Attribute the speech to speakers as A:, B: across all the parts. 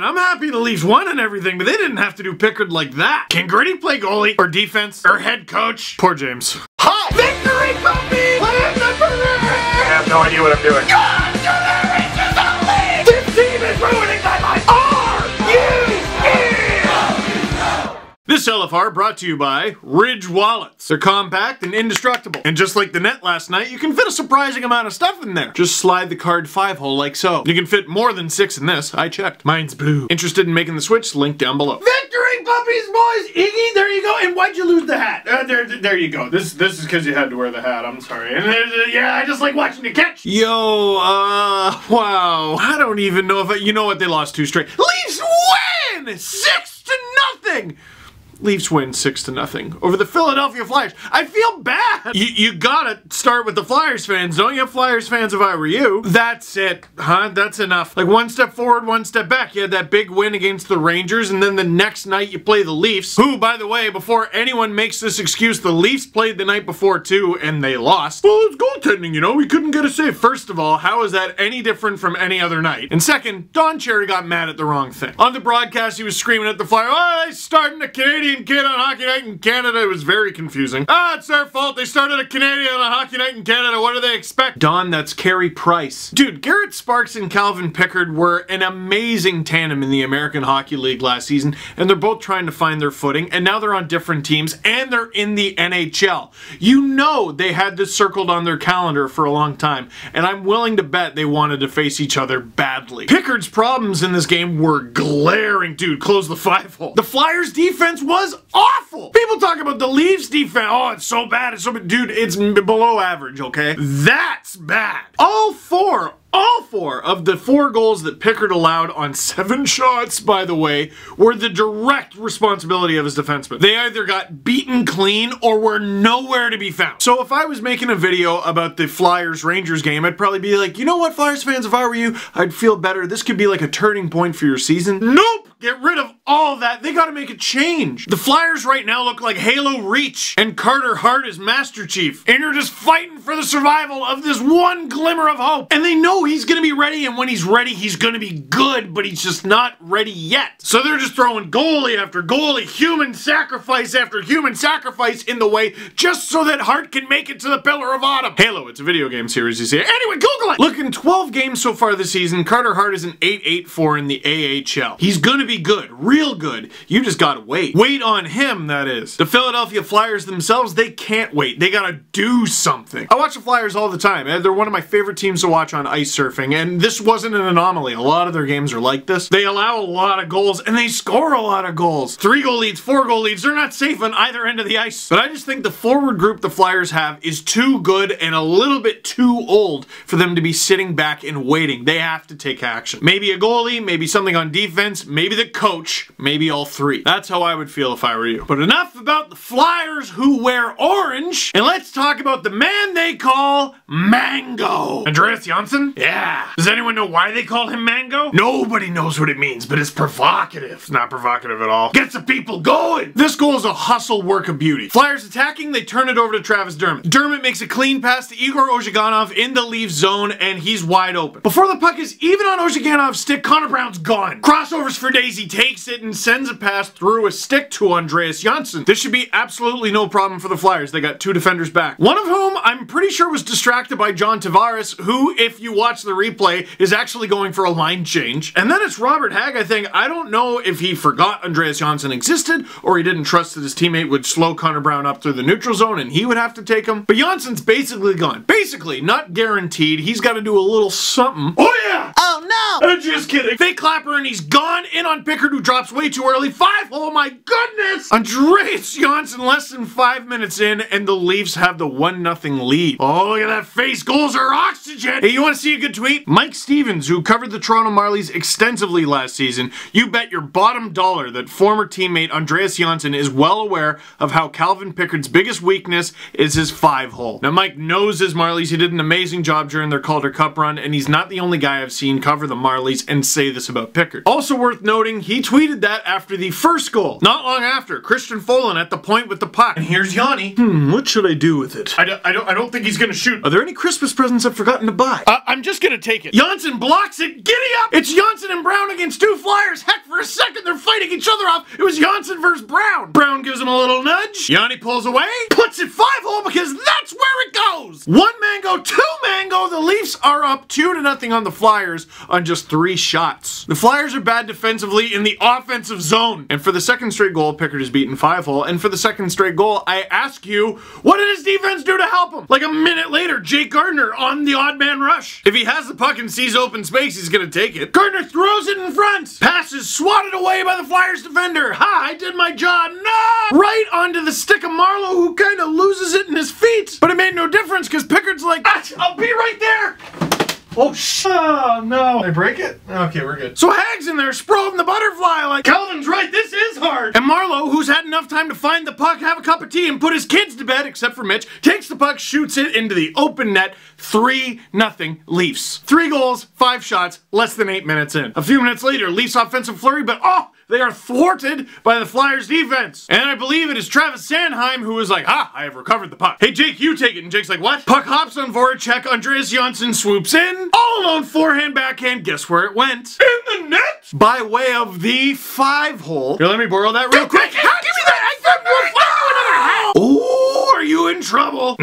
A: I'm happy the Leafs won and everything, but they didn't have to do Pickard like that. Can Gritty play goalie or defense or head coach? Poor James. Hi! Victory puppy! Play the I have no idea what I'm doing. Congratulations, this team is ruining my life! This LFR brought to you by Ridge Wallets. They're compact and indestructible. And just like the net last night, you can fit a surprising amount of stuff in there. Just slide the card 5-hole like so. You can fit more than 6 in this. I checked. Mine's blue. Interested in making the switch? Link down below. Victory puppies, boys! Iggy, there you go. And why'd you lose the hat? There you go. This is because you had to wear the hat. I'm sorry. And yeah, I just like watching you catch. Yo, wow. I don't even know if you know what? They lost 2 straight. Leafs win! 6-0! Leafs win 6-0 over the Philadelphia Flyers. I feel bad. You gotta start with the Flyers fans, don't you? Flyers fans, if I were you. That's it, huh? That's enough. Like 1 step forward, 1 step back. You had that big win against the Rangers, and then the next night you play the Leafs, who, by the way, before anyone makes this excuse, the Leafs played the night before too, and they lost. Well, it's goaltending, you know? We couldn't get a save. First of all, how is that any different from any other night? And second, Don Cherry got mad at the wrong thing. On the broadcast, he was screaming at the Flyers, oh, they're starting a Canadian kid on Hockey Night in Canada. It was very confusing. Ah, it's their fault. They started a Canadian on Hockey Night in Canada. What do they expect? Don, that's Carey Price. Dude, Garrett Sparks and Calvin Pickard were an amazing tandem in the American Hockey League last season, and they're both trying to find their footing, and now they're on different teams, and they're in the NHL. You know they had this circled on their calendar for a long time, and I'm willing to bet they wanted to face each other badly. Pickard's problems in this game were glaring. Dude, close the 5-hole. The Flyers defense was awful. People talk about the Leafs defense. Oh, it's so bad. It's so bad. Dude, it's below average, okay? That's bad. All four of the 4 goals that Pickard allowed on 7 shots, by the way, were the direct responsibility of his defenseman. They either got beaten clean or were nowhere to be found. So if I was making a video about the Flyers-Rangers game, I'd probably be like, you know what, Flyers fans, if I were you, I'd feel better. This could be like a turning point for your season. Nope! Get rid of all that. They gotta make a change. The Flyers right now look like Halo Reach and Carter Hart is Master Chief. And you're just fighting for the survival of this one glimmer of hope. And they know he's gonna be ready, and when he's ready, he's gonna be good, but he's just not ready yet. So they're just throwing goalie after goalie, human sacrifice after human sacrifice in the way, just so that Hart can make it to the Pillar of Autumn. Halo, it's a video game series, you see. Anyway, Google it! Look, in 12 games so far this season, Carter Hart is an 8.84 in the AHL. He's gonna be good, real good. You just gotta wait. Wait on him, that is. The Philadelphia Flyers themselves, they can't wait. They gotta do something. I watch the Flyers all the time. They're one of my favorite teams to watch on ice surfing, and this wasn't an anomaly. A lot of their games are like this. They allow a lot of goals, and they score a lot of goals. 3-goal leads, 4-goal leads, they're not safe on either end of the ice. But I just think the forward group the Flyers have is too good and a little bit too old for them to be sitting back and waiting. They have to take action. Maybe a goalie, maybe something on defense, maybe the coach, maybe all 3. That's how I would feel if I were you. But enough about the Flyers who wear orange, and let's talk about the man they call Mango. Andr3as? Yeah. Does anyone know why they call him Mango? Nobody knows what it means, but it's provocative. It's not provocative at all. Gets the people going. This goal is a hustle work of beauty. Flyers attacking, they turn it over to Travis Dermott. Dermott makes a clean pass to Igor Ozhiganov in the Leafs zone, and he's wide open. Before the puck is even on Ozhiganov's stick, Connor Brown's gone. Crossovers for Daisy, takes it and sends a pass through a stick to Andr3as. This should be absolutely no problem for the Flyers. They got 2 defenders back. One of whom I'm pretty sure was distracted by John Tavares, who, if you watch the replay, is actually going for a line change. And then it's Robert Hagg, I think. I don't know if he forgot Andr3as existed, or he didn't trust that his teammate would slow Connor Brown up through the neutral zone and he would have to take him. But Janssen's basically gone. Basically, not guaranteed. He's got to do a little something. Oh yeah! Oh no! I'm just kidding. Fake clapper and he's gone in on Pickard, who drops way too early. 5! Oh my goodness! Andr3as Janssen less than 5 minutes in, and the Leafs have the 1-0 lead. Oh, look at that face. Goals are oxygen. Hey, you want to see a good tweet? Mike Stevens, who covered the Toronto Marlies extensively last season, you bet your bottom dollar that former teammate Andr3as Janssen is well aware of how Calvin Pickard's biggest weakness is his 5-hole. Now, Mike knows his Marlies. He did an amazing job during their Calder Cup run, and he's not the only guy I've seen cover the Marlies and say this about Pickard. Also worth noting, he tweeted repeated that after the first goal. Not long after, Christian Folin at the point with the puck. And here's Yanni. What should I do with it? I don't think he's gonna shoot. Are there any Christmas presents I've forgotten to buy? I'm just gonna take it. Janssen blocks it. Giddy up! It's Janssen and Brown against two Flyers. Heck, for a second they're fighting each other off. It was Janssen versus Brown. Brown gives him a little nudge. Yanni pulls away, puts it 5-hole because that's where it goes. 1 Mango, 2 Mango. The Leafs are up 2-0 on the Flyers on just 3 shots. The Flyers are bad defensively in the offensive zone. And for the second straight goal, Pickard is beaten 5-hole. And for the second straight goal, I ask you, what did his defense do to help him? Like a minute later, Jake Gardiner on the odd man rush. If he has the puck and sees open space, he's gonna take it. Gardiner throws it in front. Pass is swatted away by the Flyers defender. Ha, I did my job. No! Right onto the stick of Marleau, who kind of loses it in his feet. But it made no difference because Pickard's like, I'll be right there. Oh, no. Did I break it? Okay, we're good. So Hag's in there, sprawling the butterfly like, Calvin's right, this is hard. And Marleau, who's had enough time to find the puck, have a cup of tea, and put his kids to bed, except for Mitch, takes the puck, shoots it into the open net. 3-0 Leafs. 3 goals, 5 shots, less than 8 minutes in. A few minutes later, Leafs offensive flurry, but they are thwarted by the Flyers defense. And I believe it is Travis Sanheim who is like, I have recovered the puck. Hey, Jake, you take it. And Jake's like, what? Puck hops on Voracek. Andr3as swoops in. All alone, forehand, backhand. Guess where it went? In the net! By way of the 5-hole. Here, let me borrow that real quick. Give me that! I thought you were another hat! Oh, are you in trouble?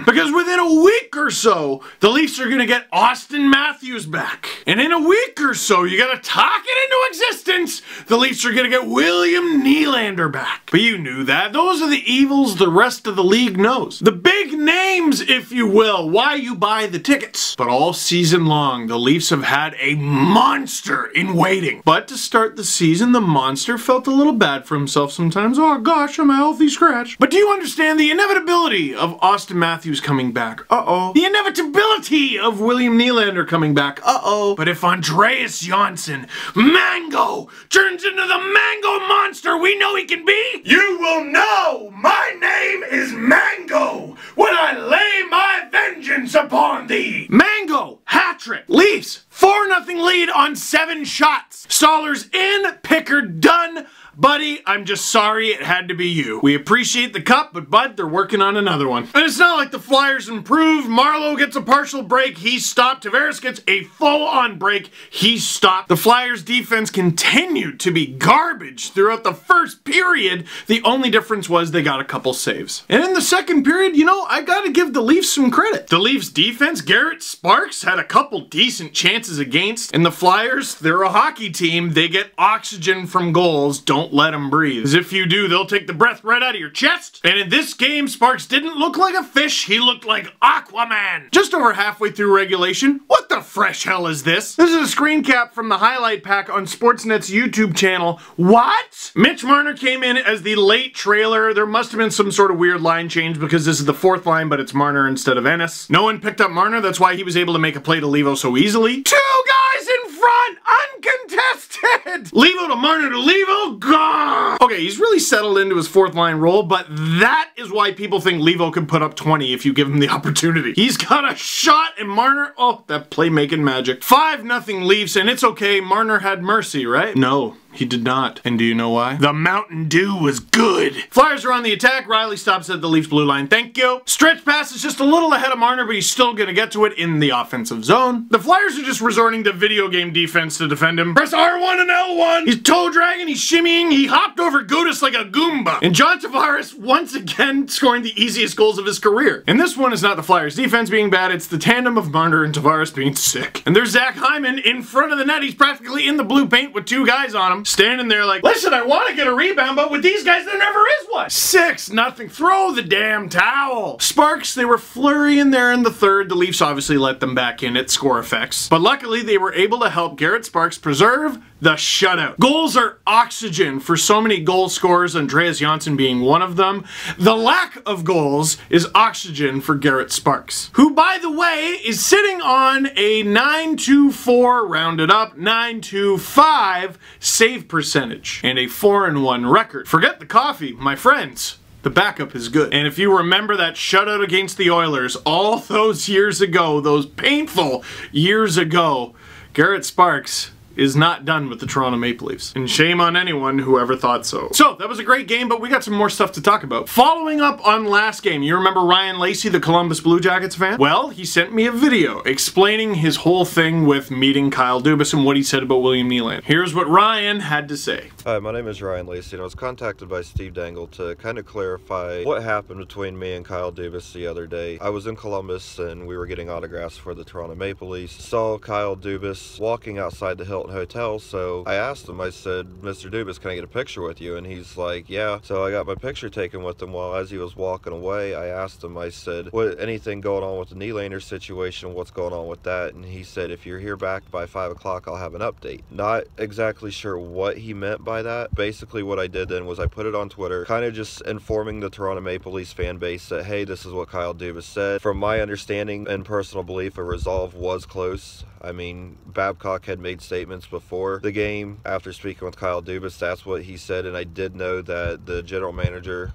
A: Because within a week or so, the Leafs are going to get Austin Matthews back. And in a week or so, you got to talk it into existence. The Leafs are going to get William Nylander back. But you knew that. Those are the evils the rest of the league knows. The big names, if you will, why you buy the tickets. But all season long, the Leafs have had a monster in waiting. But to start the season, the monster felt a little bad for himself sometimes. Oh gosh, I'm a healthy scratch. But do you understand the inevitability of Austin Matthews coming back? The inevitability of William Nylander coming back? But if Andreas Johnsson, Mango, turns into the Mango monster we know he can be, you will know my name is Mango when I lay my vengeance upon thee. Mango, hat-trick. Leafs, 4-0 lead on 7 shots. Stallers in, Pickard done. Buddy, I'm just sorry it had to be you. We appreciate the cup, but bud, they're working on another one. And it's not like the Flyers improved. Marleau gets a partial break, he's stopped. Tavares gets a full-on break, he's stopped. The Flyers defense continued to be garbage throughout the first period. The only difference was they got a couple saves. And in the second period, you know, I gotta give the Leafs some credit. The Leafs defense, Garrett Sparks had a couple decent chances against. And the Flyers, they're a hockey team. They get oxygen from goals. Don't let them breathe. Because if you do, they'll take the breath right out of your chest. And in this game, Sparks didn't look like a fish, he looked like Aquaman. Just over halfway through regulation, what the fresh hell is this? This is a screen cap from the highlight pack on Sportsnet's YouTube channel. What? Mitch Marner came in as the late trailer. There must have been some sort of weird line change because this is the 4th line, but it's Marner instead of Ennis. No one picked up Marner, that's why he was able to make a play to Levo so easily. 2 guys in front, uncontested! Levo to Marner to Levo, gone! Okay, he's really settled into his 4th line role, but that is why people think Levo could put up 20 if you give him the opportunity. He's got a shot, and Marner, that playmaking magic. 5-0 Leafs, and it's okay, Marner had mercy, right? No. He did not. And do you know why? The Mountain Dew was good. Flyers are on the attack. Riley stops at the Leafs blue line. Thank you. Stretch pass is just a little ahead of Marner, but he's still gonna get to it in the offensive zone. The Flyers are just resorting to video game defense to defend him. Press R1 and L1. He's toe dragging, he's shimmying, he hopped over Gudis like a Goomba. And John Tavares once again scoring the easiest goals of his career. And this one is not the Flyers defense being bad, it's the tandem of Marner and Tavares being sick. And there's Zach Hyman in front of the net. He's practically in the blue paint with 2 guys on him. Standing there like, listen, I want to get a rebound, but with these guys, there never is one. 6-0. Throw the damn towel. Sparks, they were flurrying there in the 3rd. The Leafs obviously let them back in at score effects. But luckily, they were able to help Garrett Sparks preserve the shutout. Goals are oxygen for so many goal scorers, Andreas Johnsson being one of them. The lack of goals is oxygen for Garrett Sparks, who, by the way, is sitting on a 924, rounded up, 925 save percentage, and a 4-1 record. Forget the coffee, my friends. The backup is good. And if you remember that shutout against the Oilers all those years ago, those painful years ago, Garrett Sparks is not done with the Toronto Maple Leafs. And shame on anyone who ever thought so. So, that was a great game, but we got some more stuff to talk about. Following up on last game, you remember Ryan Lacey, the Columbus Blue Jackets fan? Well, he sent me a video explaining his whole thing with meeting Kyle Dubas and what he said about William Nylander. Here's what Ryan had to say.
B: Hi, my name is Ryan Lacey, and I was contacted by Steve Dangle to kind of clarify what happened between me and Kyle Dubas the other day. I was in Columbus, and we were getting autographs for the Toronto Maple Leafs. Saw Kyle Dubas walking outside the Hilton Hotel, so I asked him, I said, Mr. Dubas, can I get a picture with you? And he's like, yeah. So I got my picture taken with him. While as he was walking away, I asked him, I said, what, anything going on with the Nylander situation? What's going on with that? And he said, if you're here back by 5 o'clock, I'll have an update. Not exactly sure what he meant by that. Basically what I did then was I put it on Twitter, kind of just informing the Toronto Maple Leafs fan base that, hey, this is what Kyle Dubas said. From my understanding and personal belief, a resolve was close. I mean, Babcock had made statements before the game after speaking with Kyle Dubas. That's what he said, and I did know that the general manager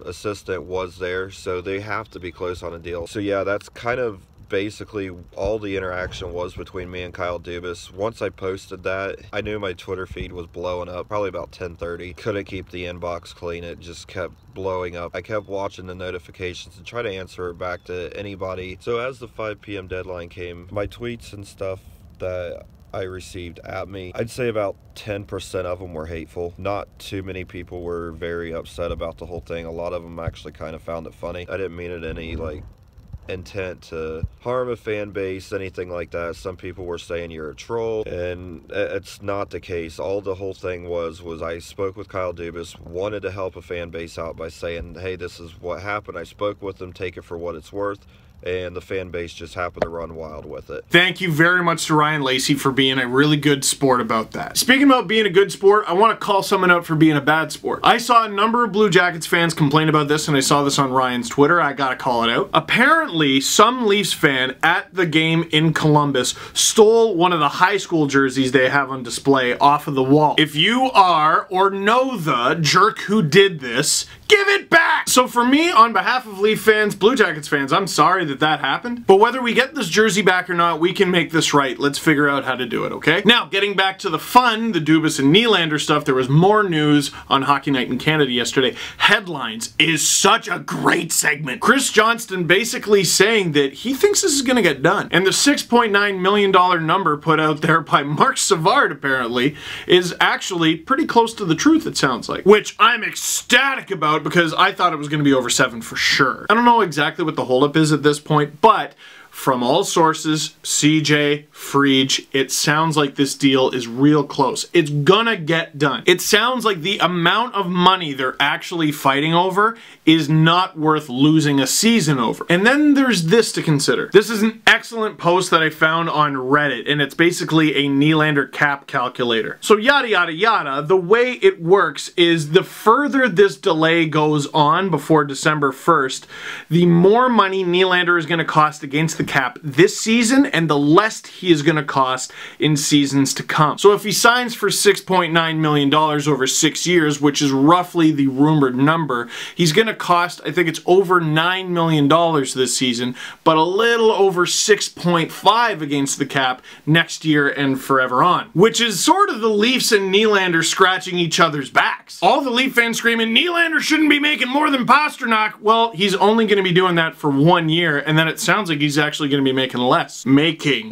B: assistant was there, so they have to be close on a deal. So yeah, that's kind of basically all the interaction was between me and Kyle Dubas. Once I posted that, I knew my Twitter feed was blowing up, probably about 10:30. Couldn't keep the inbox clean. It just kept blowing up. I kept watching the notifications and try to answer it back to anybody. So as the 5 p.m. deadline came, my tweets and stuff that I received at me, I'd say about 10% of them were hateful. Not too many people were very upset about the whole thing. A lot of them actually kind of found it funny. I didn't mean it any like intent to harm a fan base, anything like that. Some people were saying you're a troll, and it's not the case. All the whole thing was I spoke with Kyle Dubas, wanted to help a fan base out by saying, hey, this is what happened. I spoke with them, take it for what it's worth. And the fan base just happened to run wild with it.
A: Thank you very much to Ryan Lacey for being a really good sport about that. Speaking about being a good sport, I want to call someone out for being a bad sport. I saw a number of Blue Jackets fans complain about this, and I saw this on Ryan's Twitter. I gotta call it out. Apparently, some Leafs fan at the game in Columbus stole one of the high school jerseys they have on display off of the wall. If you are, or know the jerk who did this, give it back! So for me, on behalf of Leaf fans, Blue Jackets fans, I'm sorry that happened. But whether we get this jersey back or not, we can make this right. Let's figure out how to do it, okay? Now, getting back to the fun, the Dubas and Nylander stuff, there was more news on Hockey Night in Canada yesterday. Headlines is such a great segment. Chris Johnston basically saying that he thinks this is gonna get done. And the $6.9 million number put out there by Mark Savard, apparently, is actually pretty close to the truth, it sounds like. Which I'm ecstatic about, because I thought it was gonna be over 7 for sure. I don't know exactly what the holdup is at this point, but from all sources, CJ, Frege, it sounds like this deal is real close. It's gonna get done. It sounds like the amount of money they're actually fighting over is not worth losing a season over. And then there's this to consider. This is an excellent post that I found on Reddit, and it's basically a Nylander cap calculator. So yada yada yada, the way it works is the further this delay goes on before December 1st, the more money Nylander is gonna cost against the cap this season, and the less he is going to cost in seasons to come. So if he signs for $6.9 million over 6 years, which is roughly the rumored number, he's going to cost, I think it's over $9 million this season, but a little over 6.5 against the cap next year and forever on. Which is sort of the Leafs and Nylander scratching each other's backs. All the Leaf fans screaming, Nylander shouldn't be making more than Pasternak. Well, he's only going to be doing that for 1 year, and then it sounds like he's actually going to be making less.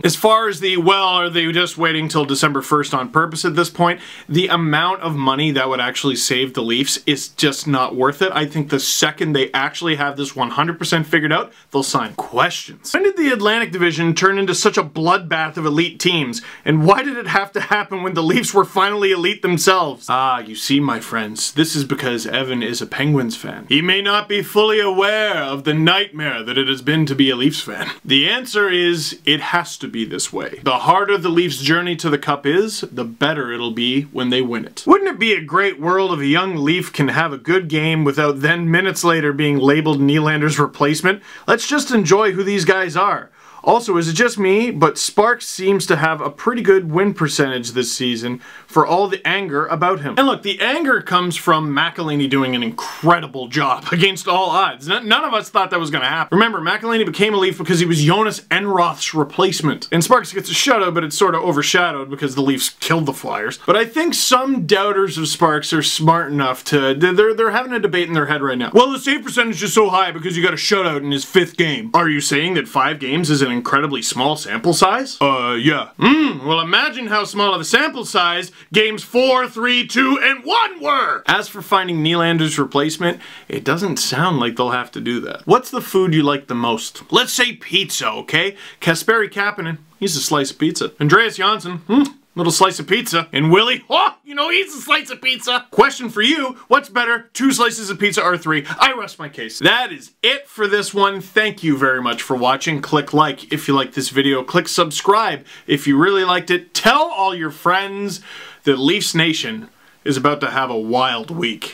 A: As far as the, well, are they just waiting till December 1st on purpose at this point? The amount of money that would actually save the Leafs is just not worth it. I think the second they actually have this 100% figured out, they'll sign. Questions. When did the Atlantic Division turn into such a bloodbath of elite teams? And why did it have to happen when the Leafs were finally elite themselves? Ah, you see, my friends, this is because Evan is a Penguins fan. He may not be fully aware of the nightmare that it has been to be a Leafs fan. The answer is, it has to be this way. The harder the Leafs' journey to the Cup is, the better it'll be when they win it. Wouldn't it be a great world if a young Leaf can have a good game without then minutes later being labeled Nylander's replacement? Let's just enjoy who these guys are. Also, is it just me, but Sparks seems to have a pretty good win percentage this season for all the anger about him. And look, the anger comes from McElhaney doing an incredible job against all odds. None of us thought that was going to happen. Remember, McElhaney became a Leaf because he was Jonas Enroth's replacement. And Sparks gets a shutout, but it's sort of overshadowed because the Leafs killed the Flyers. But I think some doubters of Sparks are smart enough to... They're having a debate in their head right now. Well, the save percentage is so high because you got a shutout in his 5th game. Are you saying that 5 games is an incredibly small sample size? Yeah. Well, imagine how small of a sample size games 4, 3, 2, and 1 were! As for finding Nylander's replacement, it doesn't sound like they'll have to do that. What's the food you like the most? Let's say pizza, okay? Kasperi Kapanen, he's a slice of pizza. Andreas Johnsson, little slice of pizza. And Willie, you know he's a slice of pizza. Question for you, what's better, 2 slices of pizza or 3? I rest my case. That is it for this one. Thank you very much for watching. Click like if you liked this video. Click subscribe if you really liked it. Tell all your friends that Leafs Nation is about to have a wild week.